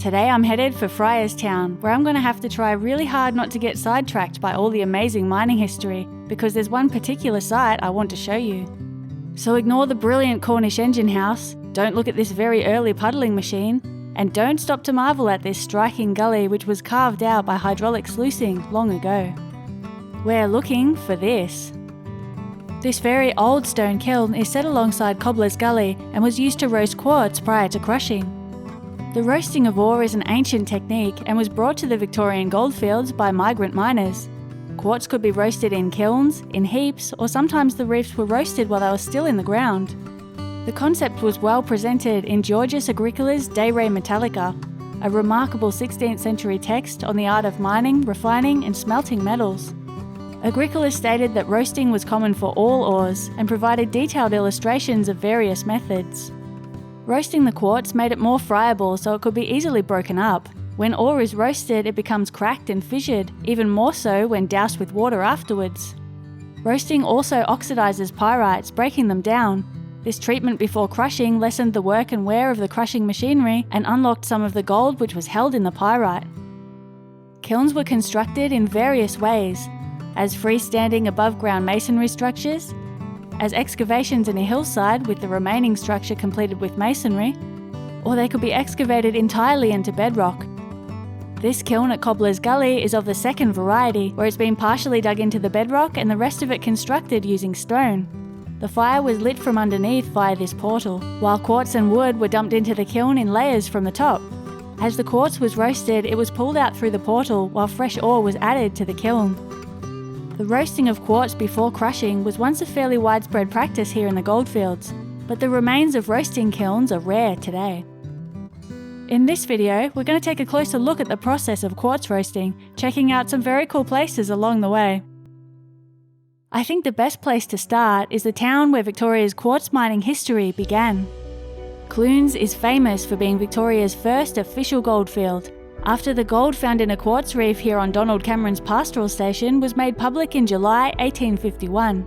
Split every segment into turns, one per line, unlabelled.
Today I'm headed for Friarstown, where I'm going to have to try really hard not to get sidetracked by all the amazing mining history, because there's one particular site I want to show you. So ignore the brilliant Cornish engine house, don't look at this very early puddling machine, and don't stop to marvel at this striking gully which was carved out by hydraulic sluicing long ago. We're looking for this. This very old stone kiln is set alongside Cobbler's Gully and was used to roast quartz prior to crushing. The roasting of ore is an ancient technique and was brought to the Victorian Goldfields by migrant miners. Quartz could be roasted in kilns, in heaps, or sometimes the reefs were roasted while they were still in the ground. The concept was well presented in Georgius Agricola's De Re Metallica, a remarkable 16th century text on the art of mining, refining, and smelting metals. Agricola stated that roasting was common for all ores and provided detailed illustrations of various methods. Roasting the quartz made it more friable so it could be easily broken up. When ore is roasted, it becomes cracked and fissured, even more so when doused with water afterwards. Roasting also oxidizes pyrites, breaking them down. This treatment before crushing lessened the work and wear of the crushing machinery and unlocked some of the gold which was held in the pyrite. Kilns were constructed in various ways, as freestanding above-ground masonry structures, as excavations in a hillside with the remaining structure completed with masonry, or they could be excavated entirely into bedrock. This kiln at Cobbler's Gully is of the second variety, where it's been partially dug into the bedrock and the rest of it constructed using stone. The fire was lit from underneath via this portal, while quartz and wood were dumped into the kiln in layers from the top. As the quartz was roasted, it was pulled out through the portal while fresh ore was added to the kiln. The roasting of quartz before crushing was once a fairly widespread practice here in the goldfields, but the remains of roasting kilns are rare today. In this video, we're going to take a closer look at the process of quartz roasting, checking out some very cool places along the way. I think the best place to start is the town where Victoria's quartz mining history began. Clunes is famous for being Victoria's first official goldfield, after the gold found in a quartz reef here on Donald Cameron's pastoral station was made public in July 1851.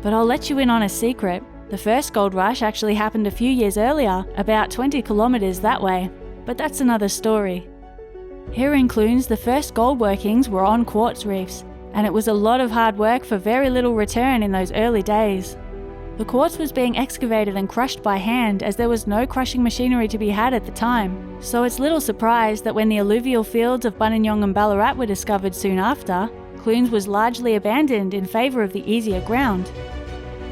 But I'll let you in on a secret. The first gold rush actually happened a few years earlier, about 20 kilometres that way, but that's another story. Here in Clunes, the first gold workings were on quartz reefs, and it was a lot of hard work for very little return in those early days. The quartz was being excavated and crushed by hand as there was no crushing machinery to be had at the time, so it's little surprise that when the alluvial fields of Buninyong and Ballarat were discovered soon after, Clunes was largely abandoned in favour of the easier ground.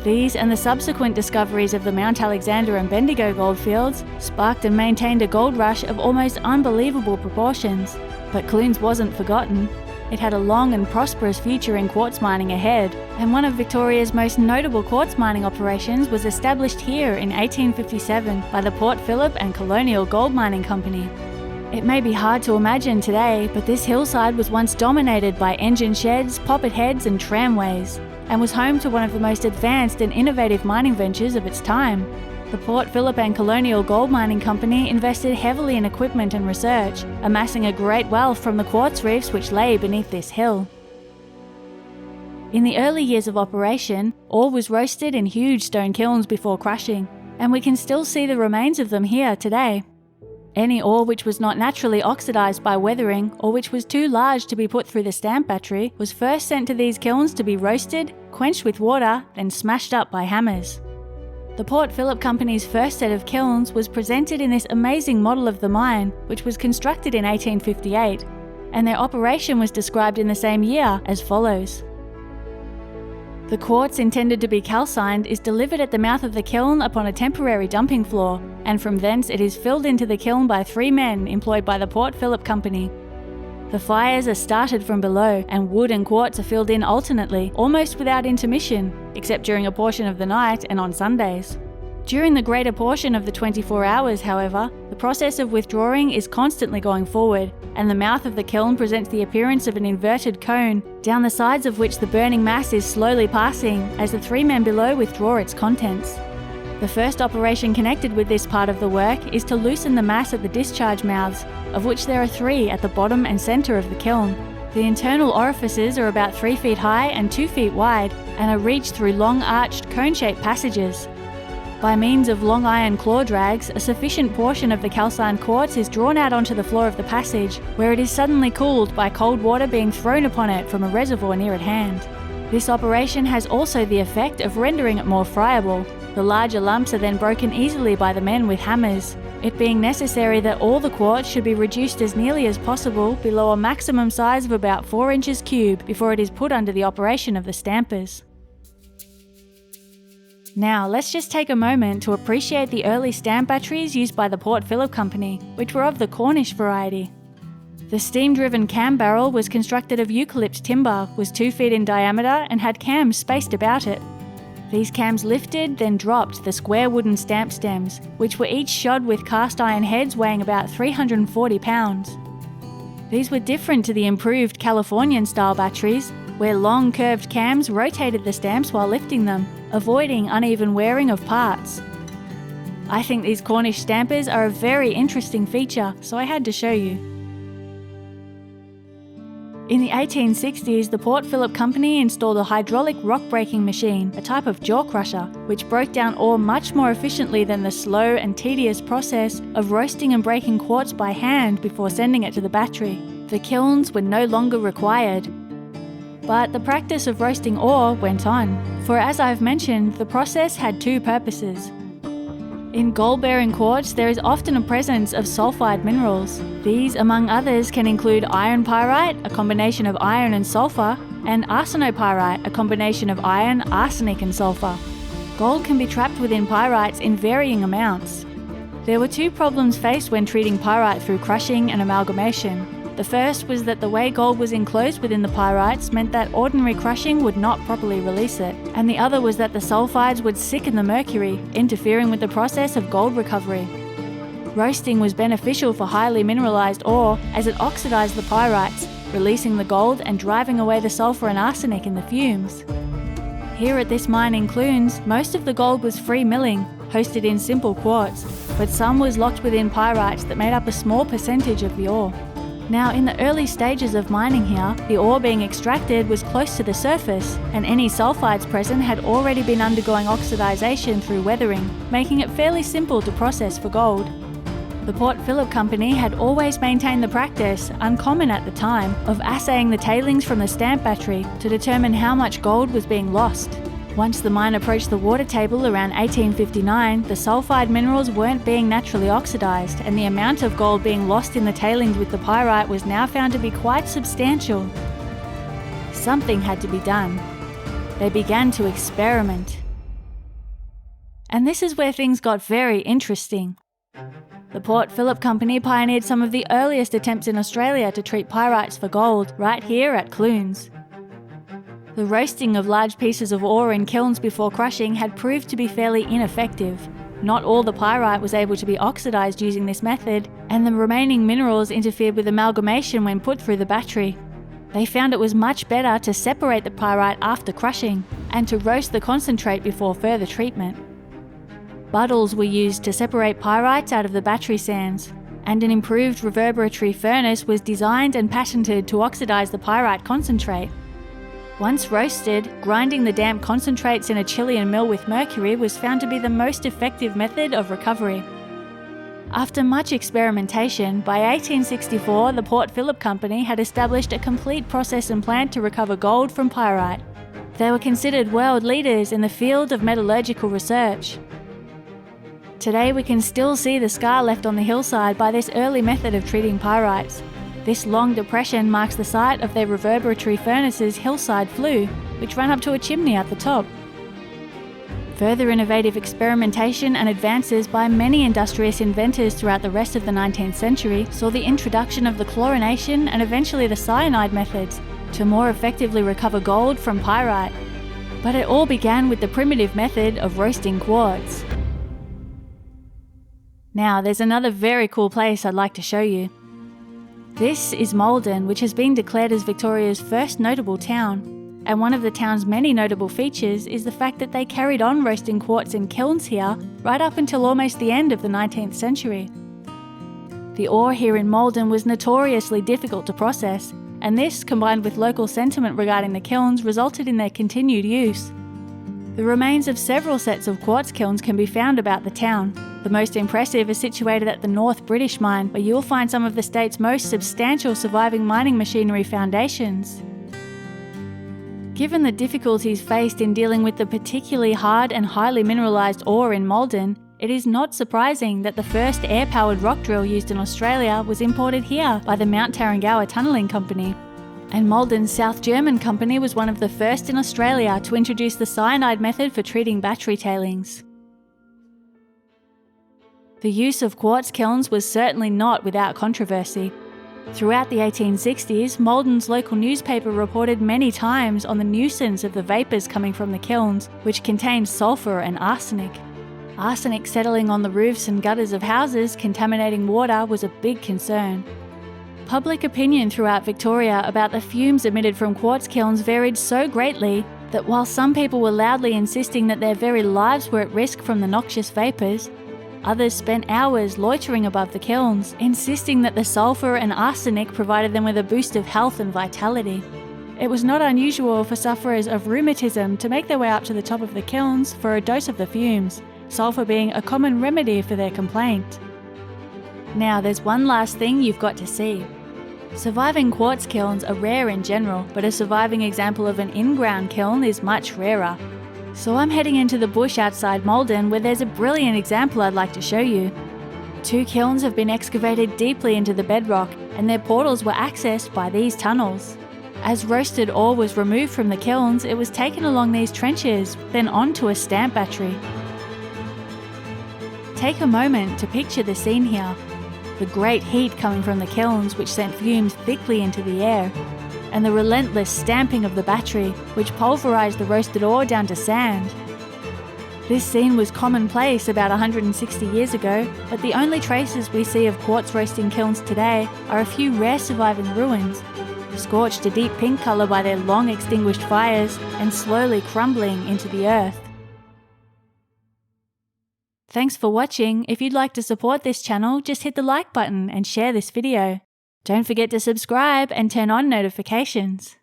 These and the subsequent discoveries of the Mount Alexander and Bendigo goldfields sparked and maintained a gold rush of almost unbelievable proportions, but Clunes wasn't forgotten. It had a long and prosperous future in quartz mining ahead, and one of Victoria's most notable quartz mining operations was established here in 1857 by the Port Phillip and Colonial Gold Mining Company. It may be hard to imagine today, but this hillside was once dominated by engine sheds, poppet heads and tramways, and was home to one of the most advanced and innovative mining ventures of its time. The Port Phillip and Colonial Gold Mining Company invested heavily in equipment and research, amassing a great wealth from the quartz reefs which lay beneath this hill. In the early years of operation, ore was roasted in huge stone kilns before crushing, and we can still see the remains of them here today. Any ore which was not naturally oxidized by weathering or which was too large to be put through the stamp battery was first sent to these kilns to be roasted, quenched with water, then smashed up by hammers. The Port Phillip Company's first set of kilns was presented in this amazing model of the mine, which was constructed in 1858, and their operation was described in the same year as follows. The quartz intended to be calcined is delivered at the mouth of the kiln upon a temporary dumping floor, and from thence it is filled into the kiln by 3 men employed by the Port Phillip Company. The fires are started from below, and wood and quartz are filled in alternately, almost without intermission, except during a portion of the night and on Sundays. During the greater portion of the 24 hours, however, the process of withdrawing is constantly going forward, and the mouth of the kiln presents the appearance of an inverted cone, down the sides of which the burning mass is slowly passing as the 3 men below withdraw its contents. The first operation connected with this part of the work is to loosen the mass at the discharge mouths, of which there are 3 at the bottom and centre of the kiln. The internal orifices are about 3 feet high and 2 feet wide, and are reached through long arched cone-shaped passages. By means of long iron claw drags, a sufficient portion of the calcined quartz is drawn out onto the floor of the passage, where it is suddenly cooled by cold water being thrown upon it from a reservoir near at hand. This operation has also the effect of rendering it more friable. The larger lumps are then broken easily by the men with hammers, it being necessary that all the quartz should be reduced as nearly as possible below a maximum size of about 4 inches cube before it is put under the operation of the stampers. Now, let's just take a moment to appreciate the early stamp batteries used by the Port Phillip Company, which were of the Cornish variety. The steam-driven cam barrel was constructed of eucalypt timber, was 2 feet in diameter and had cams spaced about it. These cams lifted, then dropped the square wooden stamp stems, which were each shod with cast iron heads weighing about 340 pounds. These were different to the improved Californian-style batteries, where long curved cams rotated the stamps while lifting them, avoiding uneven wearing of parts. I think these Cornish stampers are a very interesting feature, so I had to show you. In the 1860s, the Port Phillip Company installed a hydraulic rock-breaking machine, a type of jaw crusher, which broke down ore much more efficiently than the slow and tedious process of roasting and breaking quartz by hand before sending it to the battery. The kilns were no longer required. But the practice of roasting ore went on, for as I've mentioned, the process had 2 purposes. In gold-bearing quartz, there is often a presence of sulfide minerals. These, among others, can include iron pyrite, a combination of iron and sulfur, and arsenopyrite, a combination of iron, arsenic and sulfur. Gold can be trapped within pyrites in varying amounts. There were 2 problems faced when treating pyrite through crushing and amalgamation. The first was that the way gold was enclosed within the pyrites meant that ordinary crushing would not properly release it, and the other was that the sulfides would sicken the mercury, interfering with the process of gold recovery. Roasting was beneficial for highly mineralized ore as it oxidized the pyrites, releasing the gold and driving away the sulfur and arsenic in the fumes. Here at this mine in Clunes, most of the gold was free milling, hosted in simple quartz, but some was locked within pyrites that made up a small percentage of the ore. Now, in the early stages of mining here, the ore being extracted was close to the surface, and any sulfides present had already been undergoing oxidization through weathering, making it fairly simple to process for gold. The Port Phillip Company had always maintained the practice, uncommon at the time, of assaying the tailings from the stamp battery to determine how much gold was being lost. Once the mine approached the water table around 1859, the sulfide minerals weren't being naturally oxidized, and the amount of gold being lost in the tailings with the pyrite was now found to be quite substantial. Something had to be done. They began to experiment. And this is where things got very interesting. The Port Phillip Company pioneered some of the earliest attempts in Australia to treat pyrites for gold, right here at Clunes. The roasting of large pieces of ore in kilns before crushing had proved to be fairly ineffective. Not all the pyrite was able to be oxidized using this method, and the remaining minerals interfered with amalgamation when put through the battery. They found it was much better to separate the pyrite after crushing, and to roast the concentrate before further treatment. Buttles were used to separate pyrites out of the battery sands, and an improved reverberatory furnace was designed and patented to oxidize the pyrite concentrate. Once roasted, grinding the damp concentrates in a Chilean mill with mercury was found to be the most effective method of recovery. After much experimentation, by 1864 the Port Phillip Company had established a complete process and plant to recover gold from pyrite. They were considered world leaders in the field of metallurgical research. Today we can still see the scar left on the hillside by this early method of treating pyrites. This long depression marks the site of their reverberatory furnace's hillside flue, which ran up to a chimney at the top. Further innovative experimentation and advances by many industrious inventors throughout the rest of the 19th century saw the introduction of the chlorination and eventually the cyanide methods to more effectively recover gold from pyrite. But it all began with the primitive method of roasting quartz. Now, there's another very cool place I'd like to show you. This is Maldon, which has been declared as Victoria's first notable town, and one of the town's many notable features is the fact that they carried on roasting quartz in kilns here right up until almost the end of the 19th century. The ore here in Maldon was notoriously difficult to process, and this, combined with local sentiment regarding the kilns, resulted in their continued use. The remains of several sets of quartz kilns can be found about the town. The most impressive is situated at the North British Mine, where you'll find some of the state's most substantial surviving mining machinery foundations. Given the difficulties faced in dealing with the particularly hard and highly mineralised ore in Maldon, it is not surprising that the first air-powered rock drill used in Australia was imported here by the Mount Tarrangower Tunnelling Company. And Maldon's South German company was one of the first in Australia to introduce the cyanide method for treating battery tailings. The use of quartz kilns was certainly not without controversy. Throughout the 1860s, Maldon's local newspaper reported many times on the nuisance of the vapours coming from the kilns, which contained sulphur and arsenic. Arsenic settling on the roofs and gutters of houses, contaminating water, was a big concern. Public opinion throughout Victoria about the fumes emitted from quartz kilns varied so greatly that while some people were loudly insisting that their very lives were at risk from the noxious vapours, others spent hours loitering above the kilns, insisting that the sulphur and arsenic provided them with a boost of health and vitality. It was not unusual for sufferers of rheumatism to make their way up to the top of the kilns for a dose of the fumes, sulphur being a common remedy for their complaint. Now there's one last thing you've got to see. Surviving quartz kilns are rare in general, but a surviving example of an in-ground kiln is much rarer. So I'm heading into the bush outside Maldon, where there's a brilliant example I'd like to show you. 2 kilns have been excavated deeply into the bedrock, and their portals were accessed by these tunnels. As roasted ore was removed from the kilns, it was taken along these trenches, then onto a stamp battery. Take a moment to picture the scene here. The great heat coming from the kilns, which sent fumes thickly into the air, and the relentless stamping of the battery, which pulverized the roasted ore down to sand. This scene was commonplace about 160 years ago, but the only traces we see of quartz roasting kilns today are a few rare surviving ruins, scorched a deep pink colour by their long extinguished fires and slowly crumbling into the earth. Thanks for watching. If you'd like to support this channel, just hit the like button and share this video. Don't forget to subscribe and turn on notifications.